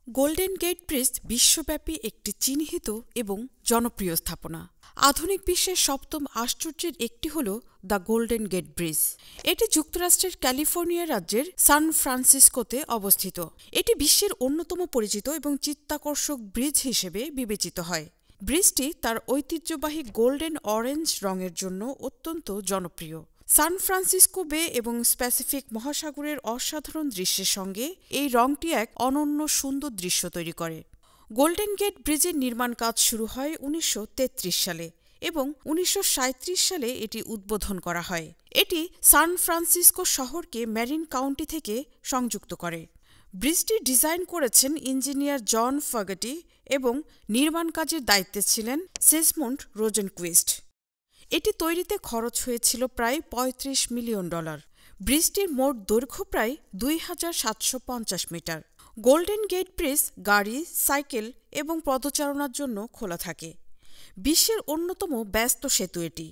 Golden gate bridge বিশ্বব্যাপী একটি চিহ্নিত এবং জনপ্রিয় স্থাপনা। আধুনিক বিশ্বের সপ্তম আশ্চর্যের একটি হল দ্য গোল্ডেন গেট ব্রিজ। এটি যুক্তরাষ্ট্রের ক্যালিফোর্নিয়া রাজ্যের সান ফ্রান্সিসকোতে অবস্থিত। এটি বিশ্বের অন্যতম পরিচিত এবং চিত্তাকর্ষক ব্রিজ হিসেবে বিবেচিত হয়। ব্রিজটি তার ঐতিহ্যবাহী গোল্ডেন অরেঞ্জ রঙের জন্য অত্যন্ত জনপ্রিয়। সান ফ্রান্সিসকো বে এবং প্যাসিফিক মহাসাগরের অসাধারণ দৃশ্যের সঙ্গে এই রংটি এক অনন্য সুন্দর দৃশ্য তৈরি করে। গোল্ডেন গেট ব্রিজের নির্মাণ কাজ শুরু হয় ১৯৩৩ সালে এবং ১৯৩৭ সালে এটি উদ্বোধন করা হয়। এটি সান ফ্রান্সিসকো শহরকে ম্যারিন কাউন্টি থেকে সংযুক্ত করে। ব্রিজটি ডিজাইন করেছেন ইঞ্জিনিয়ার জন ফাগেটি এবং নির্মাণ কাজের দায়িত্বে ছিলেন সেসমুন্ড রোজেনকুইস্ট। এটি তৈরিতে খরচ হয়েছিল প্রায় $৩৫ মিলিয়ন। ব্রিজটির মোট দৈর্ঘ্য প্রায় ২,৭৫০ মিটার। গোল্ডেন গেট ব্রিজ গাড়ি, সাইকেল এবং পদচারণার জন্য খোলা থাকে। বিশ্বের অন্যতম ব্যস্ত সেতু এটি।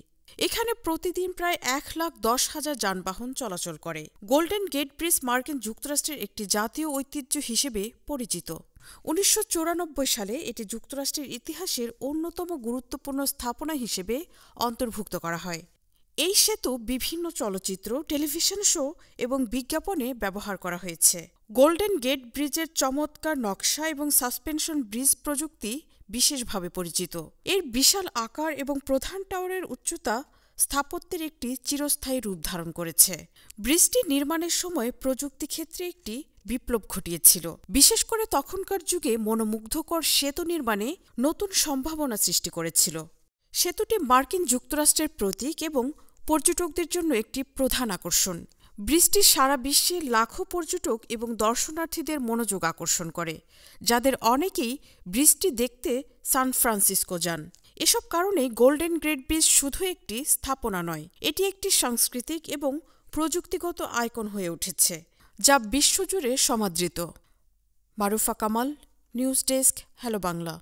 এখানে প্রতিদিন প্রায় ১,১০,০০০ যানবাহন চলাচল করে। গোল্ডেন গেট ব্রিজ মার্কিন যুক্তরাষ্ট্রের একটি জাতীয় ঐতিহ্য হিসেবে পরিচিত। ১৯৯৪ সালে এটি যুক্তরাষ্ট্রের ইতিহাসের অন্যতম গুরুত্বপূর্ণ স্থাপনা হিসেবে অন্তর্ভুক্ত করা হয়। এই সেতু বিভিন্ন চলচ্চিত্র, টেলিভিশন শো এবং বিজ্ঞাপনে ব্যবহার করা হয়েছে। গোল্ডেন গেট ব্রিজের চমৎকার নকশা এবং সাসপেনশন ব্রিজ প্রযুক্তি বিশেষভাবে পরিচিত। এর বিশাল আকার এবং প্রধান টাওয়ারের উচ্চতা স্থাপত্যের একটি চিরস্থায়ী রূপ ধারণ করেছে। ব্রিজটি নির্মাণের সময় প্রযুক্তি ক্ষেত্রে একটি বিপ্লব ঘটিয়েছিল, বিশেষ করে তখনকার যুগে মনোমুগ্ধকর সেতু নির্মাণে নতুন সম্ভাবনা সৃষ্টি করেছিল। সেতুটি মার্কিন যুক্তরাষ্ট্রের প্রতীক এবং পর্যটকদের জন্য একটি প্রধান আকর্ষণ। ব্রিজটি সারা বিশ্বে লাখো পর্যটক এবং দর্শনার্থীদের মনোযোগ আকর্ষণ করে, যাদের অনেকেই ব্রিজটি দেখতে সান ফ্রান্সিসকো যান। এসব কারণে গোল্ডেন গেট ব্রিজ শুধু একটি স্থাপনা নয়, এটি একটি সাংস্কৃতিক এবং প্রযুক্তিগত আইকন হয়ে উঠেছে, যা বিশ্বজুড়ে সমাদৃত। Marufa Kamal, news desk, hello Bangla.